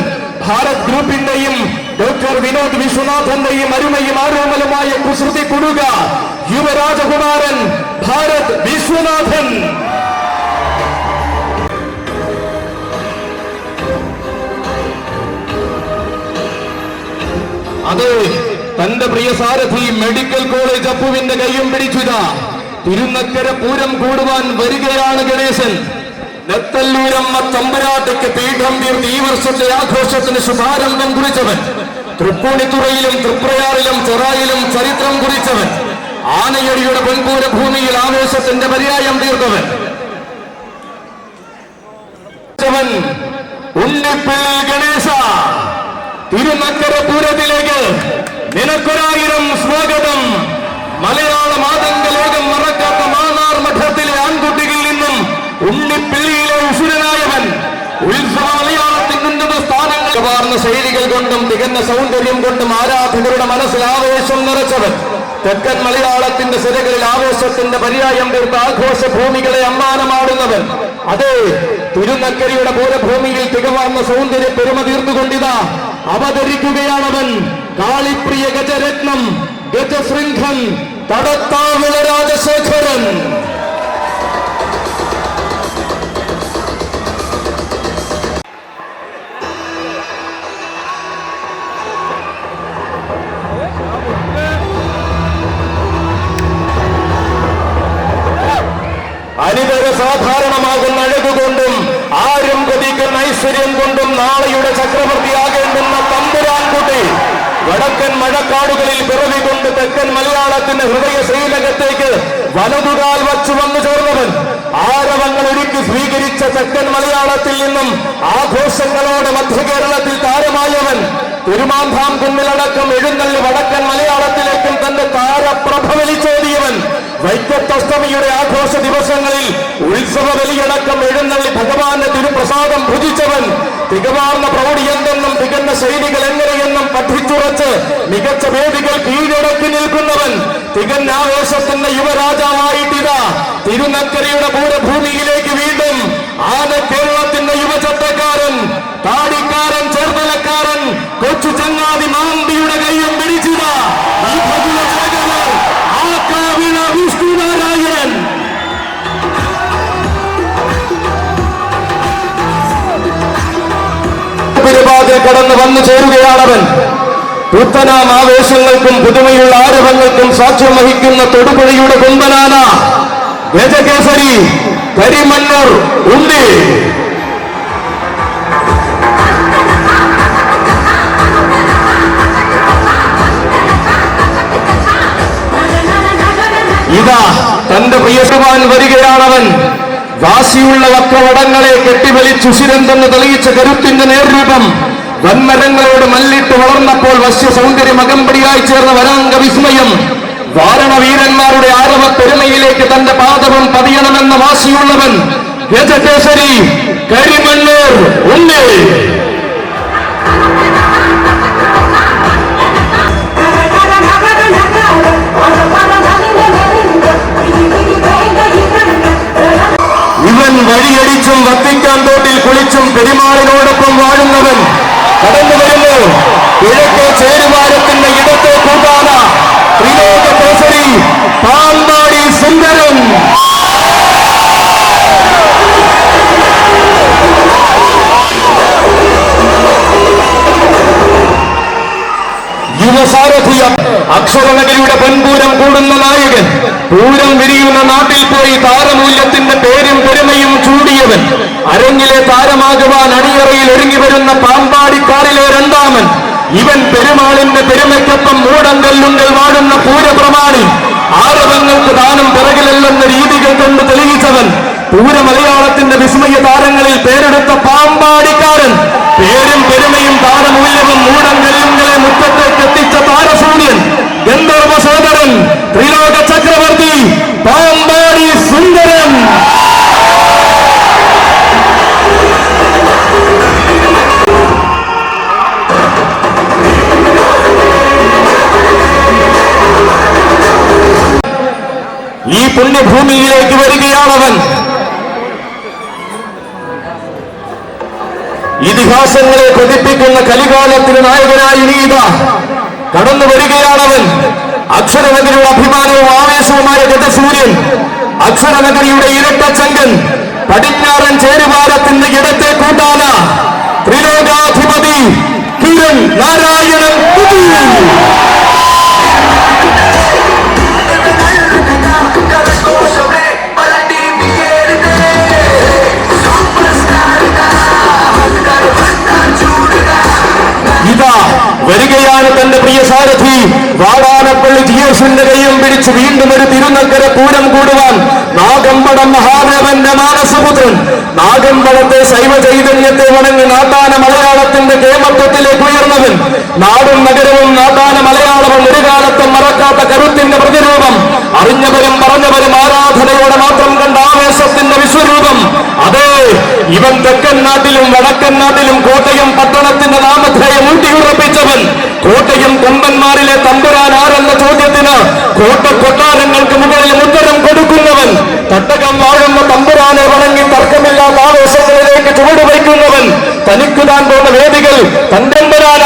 ഭാരത് ഗ്രൂപ്പിന്റെയും ഡോക്ടർ വിനോദ് വിശ്വനാഥന്റെയും അരുമയും ആരോമലുമായ കുസൃതി കൊടുക യുവരാജകുമാരൻ ഭാരത് വിശ്വനാഥൻ. അതെ, തന്റെ പ്രിയ സാരഥി മെഡിക്കൽ കോളേജ് അപ്പുവിന്റെ കയ്യും പിടിച്ചുക തിരുനക്കര പൂരം കൂടുവാൻ വരികയാണ് ഗണേശൻ. നെത്തല്ലൂരമ്മ തമ്പുരാട്ടിക്ക് പീഠം തീർത്ത് ഈ വർഷത്തെ ആഘോഷത്തിന് ശുഭാരംഭം കുറിച്ചവൻ. തൃപ്പൂണിത്തുറയിലും തൃപ്രയാറിലും ചെറായിലും ചരിത്രം കുറിച്ചവൻ. ആനയടിയുടെ പൊൻപൂര ഭൂമിയിൽ ആവേശത്തിന്റെ പര്യായം തീർത്തവൻ. ഉണ്ണിപ്പിള്ളി ഗണേശ, തിരുനക്കര പൂരത്തിലേക്ക് നിനക്കൊരായിരം സ്വാഗതം. മലയാള മാതംഗ ലോകം മറക്കാത്ത മാന്നാർ മഠത്തിലെ ആൺകുട്ടികളിൽ നിന്നും ഉണ്ണിപ്പിള്ളിയിലെ ഉസുരനായവൻ. ഉത്സവ മലയാളത്തിന്റെ ഉന്നത സ്ഥാനങ്ങൾ വാർന്ന ശൈലികൾ കൊണ്ടും തികഞ്ഞ സൗന്ദര്യം കൊണ്ടും ആരാധകരുടെ മനസ്സിൽ ആവേശം നിറച്ചവൻ. തെക്കൻ മലയാളത്തിന്റെ സിരകളിൽ ആവേശത്തിന്റെ പര്യായം തീർത്ത ആഘോഷ ഭൂമികളെ അമ്മാനമാടുന്നവൻ. അതെ, തിരുനക്കരയുടെ പൂരഭൂമിയിൽ തികവാർന്ന സൗന്ദര്യ പെരുമ തീർത്തുകൊണ്ടിതാ അവതരിക്കുകയാണവൻ. കാളിപ്രിയ ഗജരത്നം ഗജശൃംഖൻ തടത്താവിള രാജശേഖരൻ. അനിതര സാധാരണമാകുന്ന അഴകുകൊണ്ടും ആരും കൊതിക്കുന്ന ഐശ്വര്യം കൊണ്ടും നാളെയുടെ ചക്രവർത്തിയാകേണ്ടുന്ന തമ്പുരാൻകുട്ടി വടക്കൻ മഴക്കാടുകളിൽ പിറവി കൊണ്ട് തെക്കൻ മലയാളത്തിന്റെ ഹൃദയ ശ്രീലകത്തേക്ക് വലതുകാൽ വച്ചു വന്നു ചേർന്നവൻ. ആരവങ്ങൾ ഒരുക്കി സ്വീകരിച്ച തെക്കൻ മലയാളത്തിൽ നിന്നും ആഘോഷങ്ങളോടെ മധ്യകേരളത്തിൽ താരമായവൻ. തിരുമാന്താം കുന്നിലടക്കം എഴുന്നള്ളി വടക്കൻ മലയാളത്തിലേക്കും തന്റെ താരപ്രഭ വലിച്ചോതിയവൻ. വൈക്കത്തഷ്ടമിയുടെ ആഘോഷ ദിവസങ്ങളിൽ ഉത്സവ ബലിയടക്കം എഴുന്നള്ളി ഭഗവാന്റെ തിരുപ്രസാദം ഭുജിച്ചവൻ. തികവാർന്ന പ്രൗഢി എന്തെന്നും തികഞ്ഞ ശൈലികൾ എങ്ങനെയെന്നും പഠിച്ചുറച്ച് മികച്ച വേദികൾ കീഴടക്കി നിൽക്കുന്നവൻ. തികഞ്ഞ ആവേശത്തിന്റെ യുവരാജാവായിട്ടിതാ തിരുനക്കരയുടെ പൂരഭൂമിയിലേക്ക് വീണ്ടും ആന കേരളത്തിന്റെ യുവചട്ടക്കാരൻ, താടിക്കാരൻ, ചേർത്തലക്കാരൻ, കൊച്ചു ചങ്ങാതി മാമ്പിയുടെ കൈയും പിടിച്ചിതാ ഈ ഭഗവ വിഷ്ണുനാരായണൻ. പെരുപാതിൽ കടന്നു വന്നു ചേരുകയാണവൻ. പുത്തനാം ആവേശങ്ങൾക്കും പുതുമയുള്ള ആരവങ്ങൾക്കും സാക്ഷ്യം വഹിക്കുന്ന തൊടുപുഴയുടെ കൊമ്പനാന ഗജകേസരി കരിമണ്ണൂർ ഉണ്ണി. ഇതാ തന്റെ പ്രിയസുവാൻ വരികയാണവൻ. വാശിയുള്ള വക്രവടങ്ങളെ കെട്ടിവലിച്ചുശിരന്തെന്ന് തെളിയിച്ച കരുത്തിന്റെ നേർരൂപം വൻമരങ്ങളോട് മല്ലിട്ട് വളർന്നപ്പോൾ വശ്യ സൗന്ദര്യം അകമ്പടിയായി ചേർന്ന വരാംഗ വിസ്മയം. വാരണവീരന്മാരുടെ ആരവ പെരുമയിലേക്ക് തന്റെ പാദവും പതിയണമെന്ന വാശിയുള്ളവൻ ഗജകേസരി കരിമണ്ണൂർ ഉണ്ണി. ഇവൻ വഴിയടിച്ചും വത്തിക്കാൻ തോട്ടിൽ കുളിച്ചും പെരുമാളിനോടൊപ്പം വാഴുന്നവൻ. കടന്നു വരുന്നു കിഴക്കേ ചേരുവാരത്തിന്റെ ഇടത്തെ കൂട്ടാന ത്രിലോക കേസരി പാമ്പാടി സുന്ദരൻ. യുവസാരഥിയ അക്ഷരനഗരിയുടെ പൊൻപൂരം കൂടുന്ന നായകൻ. പൂരം വിരിയുന്ന നാട്ടിൽ പോയി താരമൂല്യത്തിന്റെ പേരും പെരുമയും ചൂടിയവൻ. അരങ്ങിലെ താരമാകുവാൻ അണിയറയിൽ ഒരുങ്ങി വരുന്ന പാമ്പാടിക്കാരിലെ രണ്ടാമൻ. ഇവൻ പെരുമാളിന്റെ പെരുമയ്ക്കൊപ്പം മൂടങ്കല്ലുങ്കൽ വാഴുന്ന പൂരപ്രമാണി. ആരവങ്ങൾക്ക് ദാനം പിറകിലല്ലെന്ന രീതികൾ കൊണ്ട് തെളിയിച്ചവൻ. പൂരമലയാളത്തിന്റെ വിസ്മയ താരങ്ങളിൽ പേരെടുത്ത പാമ്പാടിക്കാരൻ. പേരും പെരുമയും താരമൂല്യവും മൂടങ്കല്ലുങ്ങളെ മുറ്റത്തേക്ക് എത്തിച്ച താരസൂര്യൻ, ഗന്ധർവ സോദരൻ, ത്രിലോക ചക്രവർത്തി പാമ്പാടി സുന്ദരൻ. ഈ പുണ്യഭൂമിയിലേക്ക് വരികയാണവൻ. ഇതിഹാസങ്ങളെ കൊതിപ്പിക്കുന്ന കലികാലത്തിന് നായകനായി നീത കടന്നു വരികയാണവൻ. അക്ഷരനഗരിയുടെ അഭിമാനവും ആവേശവുമായ ഗജസൂര്യൻ, അക്ഷരനഗരിയുടെ ഇരട്ടച്ചങ്കൻ, പടിഞ്ഞാറൻ ചേരുവാരത്തിന്റെ ഇടത്തെ കൂട്ടാന ത്രിലോകാധിപതി കിരൺ നാരായണൻ. ഇതാ വരികയാണ് തന്റെ പ്രിയ സാരഥി വാടാനപ്പള്ളി ജിയോസിന്റെ കൈയും പിടിച്ച് വീണ്ടും ഒരു തിരുനക്കര പൂരം കൂടുവാൻ നാഗമ്പടം മഹാദേവന്റെ മാനസപുത്രൻ. നാഗമ്പടത്തെ ശൈവ ചൈതന്യത്തെ വണങ്ങി നാട്ടാന മലയാളത്തിന്റെ കേമത്വത്തിലേക്ക് ഉയർന്നവൻ. നാടും നഗരവും നാട്ടാന മലയാളവും ഒരു കാലത്തും മറക്കാത്ത കരുത്തിന്റെ പ്രതിരൂപം. അറിഞ്ഞവരും പറഞ്ഞവരും ആരാധനയോടെ മാത്രം കണ്ട ആവേശത്തിന്റെ വിശ്വരൂപം. അതെ, ഇവൻ തെക്കൻ നാട്ടിലും വടക്കൻ നാട്ടിലും കോട്ടയം പട്ടണത്തിന്റെ നാമധേയം ഊട്ടിയുറപ്പിച്ചവൻ. കോട്ടയം കൊമ്പന്മാരിലെ തമ്പുരാൻ ആരെന്ന ചോദ്യത്തിന് കോട്ട കൊട്ടാരങ്ങൾക്ക് മുകളിൽ ഉത്തരം കൊടുക്കുന്നവൻ. തട്ടകം വാഴുന്ന തമ്പുരാനെ വണങ്ങി തർക്കമില്ലാത്ത ആവേശങ്ങളിലേക്ക് ചുവടുവയ്ക്കുന്നവൻ. തനിക്ക് താൻ പോകുന്ന വേദികൾ തമ്പുരാന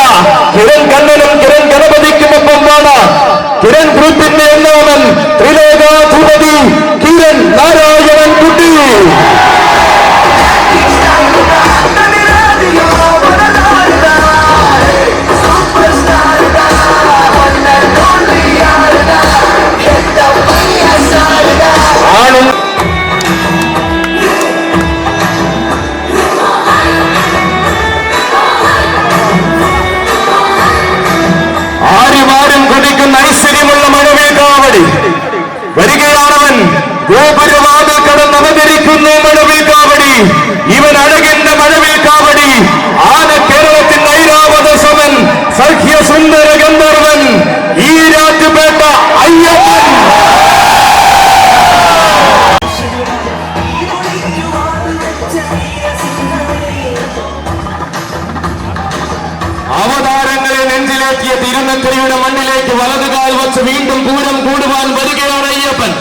അവതാരങ്ങളെ നെഞ്ചിലേക്കിയ തിരുനക്കരയുടെ മണ്ണിലേക്ക് വലതുകാൽ വച്ച് വീണ്ടും പൂരം കൂടുവാൻ വരികയാണ് അയ്യപ്പൻ.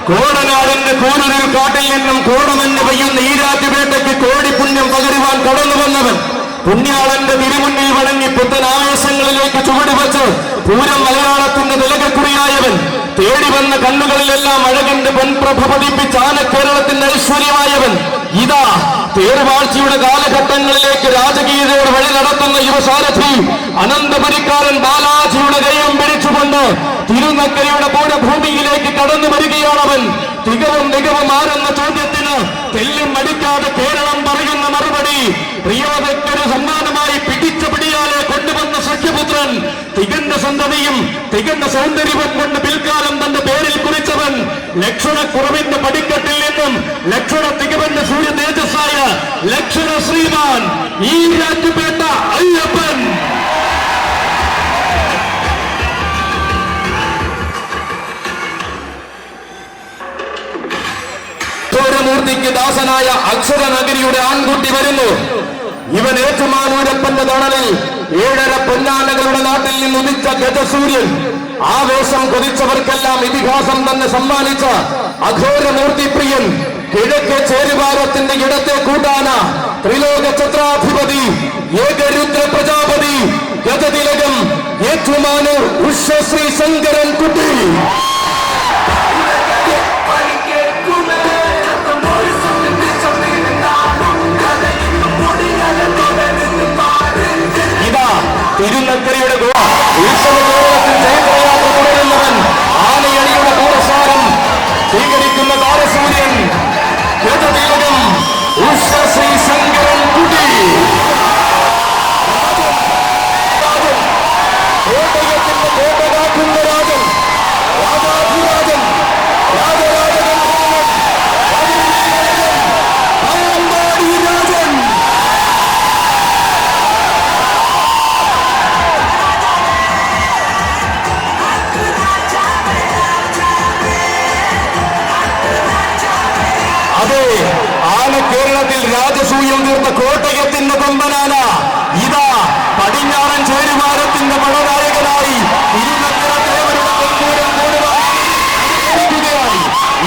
കോടനാടിന്റെ കൂനൂരിൽ കാട്ടിൽ നിന്നും കോടമഞ്ഞ് പെയ്യുന്ന ഈരാറ്റുപേട്ടയ്ക്ക് കോടി പുണ്യം പകരുവാൻ കടന്നു വന്നവൻ. പുണ്യാളന്റെ തിരുമുന്നിൽ വണങ്ങി പുത്തൻ ആവേശങ്ങളിലേക്ക് ചുവടുവച്ച് പൂരം മലയാളത്തിന്റെ നിലകക്കുറിയായവൻ. തേടി വന്ന കണ്ണുകളിലെല്ലാം അഴകിന്റെ പൊൻപ്രഭ പതിപ്പിച്ച ആനക്കേരളത്തിന്റെ ഐശ്വര്യമായവൻ. ഇതാ തേർവാഴ്ചയുടെ കാലഘട്ടങ്ങളിലേക്ക് രാജകീയതയോട് വഴി നടത്തുന്ന യുവസാരഥി അനന്തപുരിക്കാരൻ ബാലാജിയുടെ കൈയും പിടിച്ചുകൊണ്ട് തിരുനക്കരയുടെ പൂരഭൂമിയിലേക്ക് കടന്നു വരികയാണവൻ. തികവും മികവും ആരെന്ന ചോദ്യത്തിന് തെല്ലും മടിക്കാതെ കേരളം പറയുന്ന മറുപടി പ്രിയോദയ്ക്കൊരു സമ്മാനമായി പിടിച്ച പിടിയാലെ കൊണ്ടുവന്ന സഖ്യപുത്രൻ. തികഞ്ഞ സന്തതിയും തികഞ്ഞ സൗന്ദര്യവും കൊണ്ട് പിൽക്കാലം തന്റെ പേരിൽ കുറിച്ചവൻ. ലക്ഷണക്കുറവിന്റെ പടിക്കെട്ടിൽ നിന്നും ലക്ഷണ തികവന്റെ സൂര്യ തേജസ്സായ ലക്ഷണ ശ്രീമാൻ ഈരാറ്റുപേട്ട അയ്യപ്പൻ. മൂർത്തിക്ക് ദാസനായ അക്ഷരനഗരിയുടെ ആൺകുട്ടി വരുന്നു. ഇവൻ ഏറ്റുമാനൂരപ്പന്റെ തണലിൽ 7.5 പൊന്നാനകളുടെ നാട്ടിൽ നിന്ന് ഉദിച്ച ഗജസൂര്യൻ. ആവേശം കൊതിച്ചവർക്കെല്ലാം ഇതിഹാസം തന്നെ സമ്മാനിച്ച അഘോരമൂർത്തിപ്രിയൻ. കിഴക്കേ ചേരുവാരത്തിന്റെ ഇടത്തെ കൂട്ടാന ത്രിലോക ഛത്രാധിപതി ഏകരുദ്ര പ്രജാപതി ഗജതിലകം ഏറ്റുമാനൂർ ഉഷശ്രീ ശങ്കരൻ കുട്ടി. തിരുനക്കരയുടെ ഉത്സവത്തിൽ ചൈത്രയാത്ര തുടരുന്നവൻ. ആനയണിയുടെ പൂരസാരം സ്വീകരിക്കുന്ന താരസൂര്യൻ ഗജതിലകം ഉഷശ്രീ ശങ്കരൻ കുട്ടി. കോട്ടയത്തിന്റെ കോട്ടകാക്കുന്ന രാജൻ, രാജാധിരാജൻ, രാജരാജൻ, പാമ്പാടി രാജൻ. അതെ, ആന കേരളത്തിൽ രാജസൂയം തീർത്ത കോട്ടയത്തിന്റെ കൊമ്പനാന ഇതാ പടിഞ്ഞാറൻ ചേരുവാരത്തിന്റെ പടനായകനായി തിരുനക്കര ദേവരുടെ കൊമ്പൂരം കൂടുവാൻ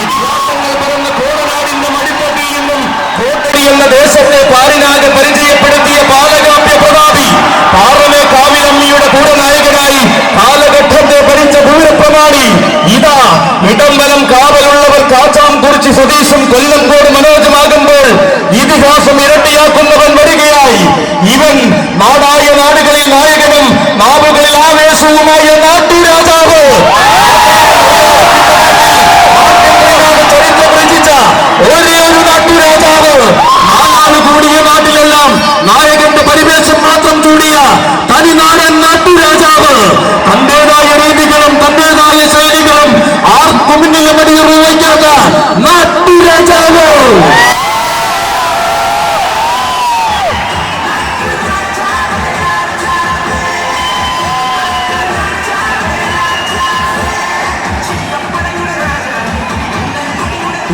ഇതിഹാസങ്ങൾ പറഞ്ഞ കോടനാടിന്റെ മടിത്തട്ടിൽ നിന്നും കോട്ടടി എന്ന ദേശത്തെ പാരിനാകെ പരിചയപ്പെടുത്തിയ പാലകാപ്യ പ്രതാപി പാറമേ കാവിലമ്മിയുടെ പൂരനായകനായി കാലഘട്ടത്തെ ഭരിച്ച പൂരപ്രമാണി ഇതാ ഇടംബലം കാവലുള്ളവർ കാച്ചാം കുറിച്ച് സതീശും കൊല്ലംകോട് മനോജമാകുമ്പോൾ ഇതിഹാസം ഇരട്ടിയാക്കുന്നവൻ വരികയായി. ഇവൻ നാടായ നാടുകളിൽ നായകനും നാവുകളിൽ ആവേശവുമായ നാട്ടുരാജാവ്. ചരിത്രം രചിച്ച ഒരേ ഒരു നാട്ടുരാജാവ്. നാലാള് കൂടിയ നാട്ടിലെല്ലാം നായകന്റെ പരിവേഷം മാത്രം ചൂടിയ തനിനാടൻ നാട്ടുരാജാവ്. തന്റേതായ രീതികളും തന്റേതായ ശൈലികളും ആർക്കും മുന്നിലും അടിയുറവയ്ക്കാത്ത നാട്ടുരാജാവ്.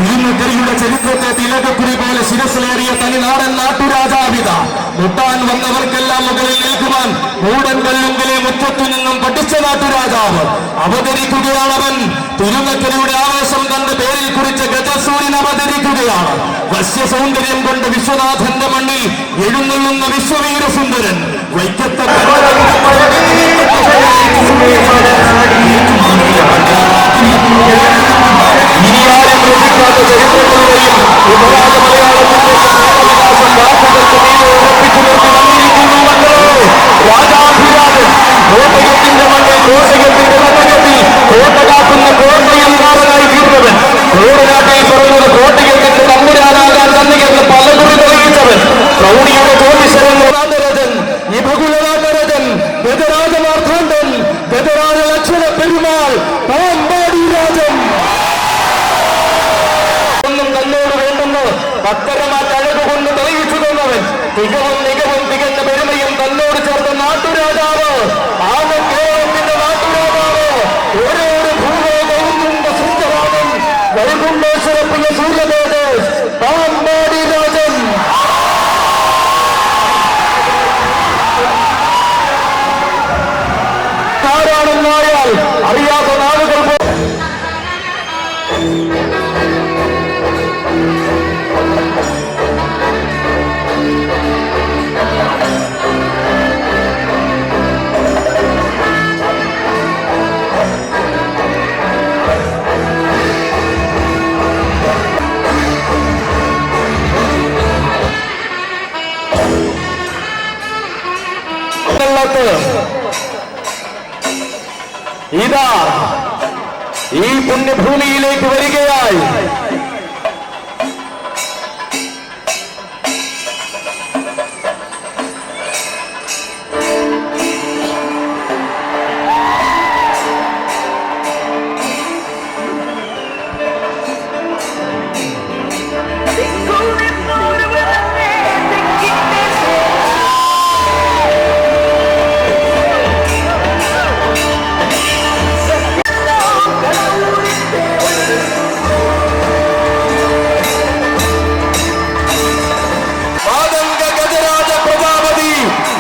തിരുനക്കരയുടെ ചരിത്രത്തെ തിലകക്കുറി പോലെ ശിരസിലേറിയ തനിനാടൻ നാട്ടുരാജാവിത. മുട്ടാൻ വന്നവർക്കെല്ലാം മുകളിൽ നിൽക്കുവാൻ മൂടൻ കല്ലുങ്കിലെ മുറ്റത്തു നിന്നും പഠിച്ച നാട്ടുരാജാവ് അവതരിക്കുകയാണവൻ. തിരുനക്കരയുടെ ആവേശം തന്റെ പേരിൽ കുറിച്ച ഗജസൂര്യൻ അവതരിക്കുകയാണ്. വശ്യ സൗന്ദര്യം കൊണ്ട് വിശ്വനാഥന്റെ മണ്ണിൽ എഴുന്നള്ളുന്ന വിശ്വവീരസുന്ദരൻ. വൈക്കത്തെ ഇനിയാരും രക്ഷിക്കാത്ത ചരിത്രങ്ങളുടെയും ഉപരാജ മലയാളത്തിന്റെ ഉറപ്പിച്ചു നിർത്തി വന്നിരിക്കുന്നു. രാജാധിരാജൻ കോട്ടയത്തിന്റെ മണ്ണിൽ കോട്ടയത്തിന്റെ നഗരത്തിൽ കോട്ട കാക്കുന്ന കോട്ടയംകാരനായി തീർന്നവൻ. കോടനാട്ടിൽ പറഞ്ഞത് കോട്ടയത്തിന്റെ തമ്പുരാനാകാൻ തന്നെയെന്ന് പലകുറി തെളിയിച്ചവൻ. പ്രൗഢിയുടെ ജ്യോതിഷരൻ നാട്ടരജൻ, ഇഭകുലനാട്ടരജൻ, ഗജരാജമാർത്താണ്ഡൻ, ഗജരാജ ലക്ഷണ പെരുമാൾ, പാമ്പാടി രാജൻ. ഒന്നും തന്നോട് വേണ്ടെന്ന് കാലത്ത് ഇതാ ഈ പുണ്യഭൂമിയിലേക്ക് വരികയായി.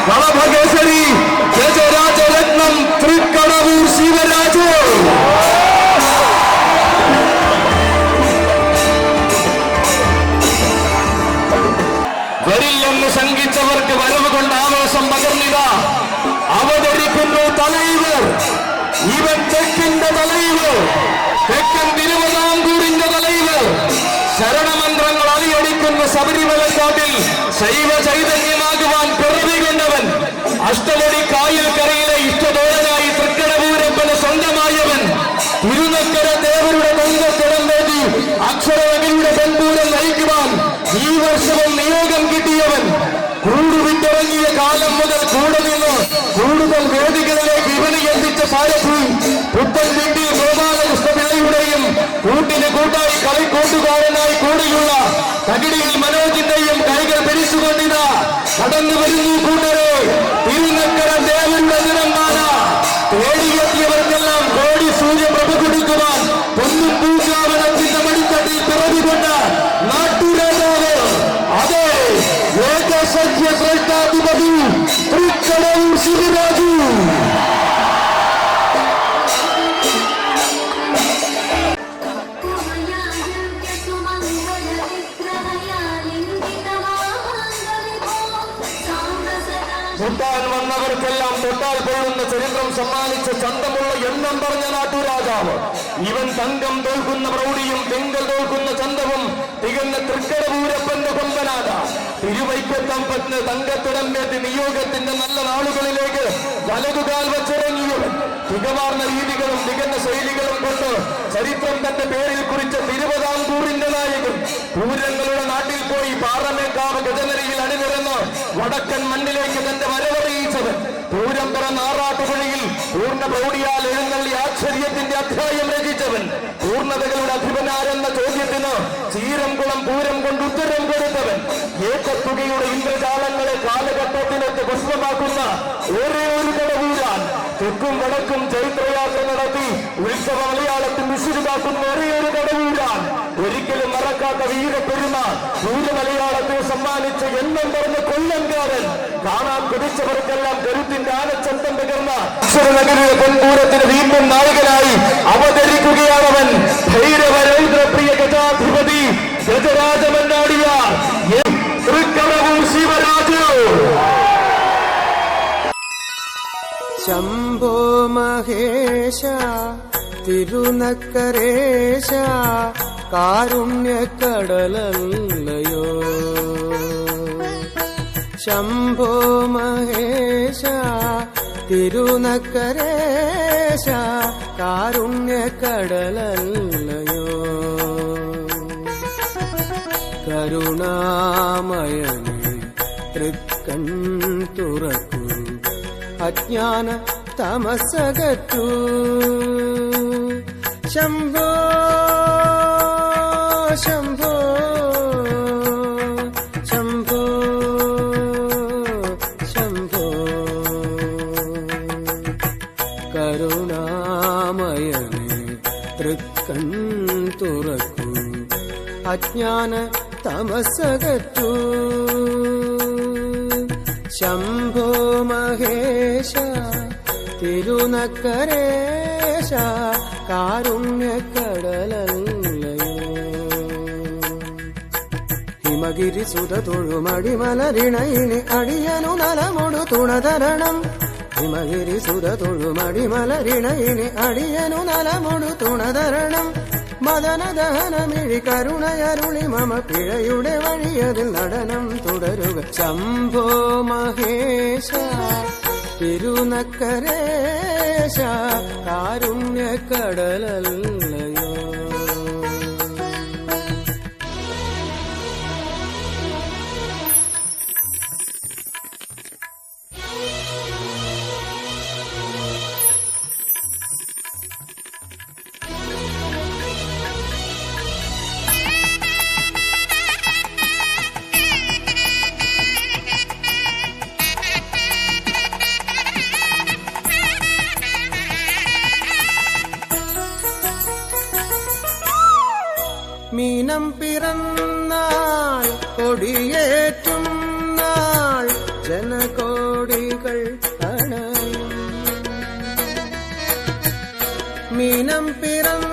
കളഭകേസരി ഗജരാജരത്നം തൃക്കടവൂർ ശിവരാജു. വരില്ലെന്ന് ശങ്കിച്ചവർക്ക് വരവ് കൊണ്ട് ആവേശം പകർന്നിത അവതരിക്കുന്നു തലൈവർ. ഇവൻ തെക്കിന്റെ തലൈവർ, തെക്കൻ തിരുവിതാംകൂറിന്റെ തലൈവർ. ശരണമന്ത്രങ്ങൾ അലിയടിക്കുന്ന ശബരിമലക്കാട്ടിൽ ശൈവ ചൈതന്യമാകുവാൻ പിറവി കൊണ്ടവൻ. അഷ്ടമണി കായൽക്കരയിലെ ഇഷ്ടദോരനായി തൃക്കടവൂരപ്പന് സ്വന്തമായവൻ. തിരുനക്കര ദേവരുടെ തങ്കത്തിടമ്പേറ്റി അക്ഷരവകിയുടെ പെൺപൂരം നയിക്കുവാൻ ഈ വർഷവും നിയോഗം കിട്ടിയവൻ. കൂടുവിട്ടിറങ്ങിയ കാലം മുതൽ കൂടെ നിന്ന് കൂടുതൽ വേദികളിലേക്ക് ഇവനെ എത്തിച്ച സാരഥി പുത്തൻ വീട്ടിൽ ഗോപാലകൃഷ്ണപിള്ളയുടെയും കൂട്ടിന് കൂട്ടായി കളിക്കൂട്ടുകാരനായി കൂടിയുള്ള തകിടിയിൽ മനോജിന്റെയും കൈകൾ പിരിച്ചുകൊണ്ടിതാ കടന്നു വരുന്നു കൂട്ടരെ. തിരുനക്കര ദേവരുടെ നിരമ്പാല തേടിയെത്തിയവർക്കെല്ലാം കോടി സൂര്യപ്രഭ കൊടുക്കുവാൻ പൊന്നും പൂക്കാവനത്തിന്റെ മടിത്തട്ടിൽ പിറവികൊണ്ട് നാട്ടുരാജാവ്, അതെ ഏകസഖ്യ ശ്രേഷ്ഠാധിപതി തൃക്കടവൂർ ശിവരാജു. തൊട്ടാൽ വന്നവർക്കെല്ലാം തൊട്ടാൽ കൊള്ളുന്ന ചരിത്രം സമ്മാനിച്ച ചന്തമുള്ള എണ്ണം പറഞ്ഞ നാട്ടുരാജാവ്. ഇവൻ തങ്കം തോൽക്കുന്ന പ്രൗഢിയും തിങ്കൾ തോൽക്കുന്ന ചന്തവും തികഞ്ഞ തൃക്കടവൂരപ്പന്റെ കൊമ്പനാഥ. തിരുവൈക്കത്തമ്പത്തിന് തങ്കത്തിടമ്പേറ്റ് നിയോഗത്തിന്റെ നല്ല നാളുകളിലേക്ക് വലതുകാൽ വച്ചിറങ്ങിയവൻ. തികവാർന്ന രീതികളും തികഞ്ഞ ശൈലികളും കൊണ്ട് ചരിത്രം തന്റെ പേരിൽ കുറിച്ച തിരുവിതാംകൂറിന്റെ നായകൻ. പൂരങ്ങളുടെ നാട്ടിൽ പോയി പാറമേക്കാവ് ഗജനരിയിൽ അണിനിരന്ന് വടക്കൻ മണ്ണിലേക്ക് തന്റെ വരവറിയിച്ചവൻ. പൂരം പിറന്ന ആറാട്ടുപുഴയിൽ പൂർണ്ണ പ്രൗഢിയാൽ എഴുന്നള്ളി ആശ്ചര്യത്തിന്റെ അധ്യായം രചിച്ചവൻ. പൂർണ്ണതകളുടെ അധിപനാരെന്ന ചോദ്യത്തിന് ചീരംകുളം പൂരം കൊണ്ട് ഉത്തരം കൊടുത്തവൻ. ഏകത്തുകയുടെ ഇന്ദ്രജാലങ്ങളെ കാലഘട്ടത്തിനൊത്ത് പുഷ്പമാക്കുന്ന ഒരേ ഒരു കടവൂരാൻ. തെക്കും വടക്കും ചൈത്രയാത്ര നടത്തി ഉത്സവ മലയാളത്തിൽ വിശുദ്ധാക്കുന്ന ഒരേ ഒരു കടവൂരാൻ. ഒരിക്കലും മറക്കാത്ത വീരപ്പെരുമ മലയാളത്തിൽ സമ്മാനിച്ച എണ്ണം പറഞ്ഞ കൊല്ലംകാരൻ. കാണാൻ കൊതിച്ചവർക്കെല്ലാം കരുത്തിന്റെ ആനച്ചന്തം പകർന്ന അക്ഷരനഗരിലെ പൊൻപൂരത്തിന് വീണ്ടും നായകനായി അവതരിക്കുകയാണവൻ. ഭൈരവരൗദ്രപ്രിയ ഗജാധിപതി ഗജരാജമന്നാടിയ തൃക്കടവൂർ ശിവരാജു. ശംഭോ മഹേശ തിരുനക്കരേശ കാരുണ്യക്കടലല്ലയോ. ശംഭോ മഹേശ തിരുനക്കരേശ കാരുണ്യക്കടലല്ലയോ. കരുണാമയനേ തൃക്കൺ തുറക്കൂ, അജ്ഞാന തമസകറ്റൂ. ശംഭോ ശംഭോ ശംഭോ ശംഭോ. കരുണാമയനേ തൃക്കൺ തുറക്കൂ, അജ്ഞാന തമസകറ്റൂ. ശംഭോ മഹേശ തിരുനക്കരേശ കാരുണ്യക്കടലല്ലയോ. ഹിമഗിരി സുത തൊഴുമടിമലരിണയിനി അടിയനു നലമൊടു തുണതരണം. ഹിമഗിരി സുത തൊഴുമടിമലരിണയിനി അടിയനു നലമൊടു തുണതരണം. മദനദഹനമിഴി കരുണയരുളി മമ പിഴയുടെ വഴിയതിൽ നടനം തുടരുക. ശംഭോ മഹേശ തിരുനക്കരേശ കാരുണ്യക്കടലല്ലയോ. മീനം പിറന്നാൾ കൊടിയേറ്റും നാൾ ജനകോടികൾ അണയും. മീനം പിറന്ന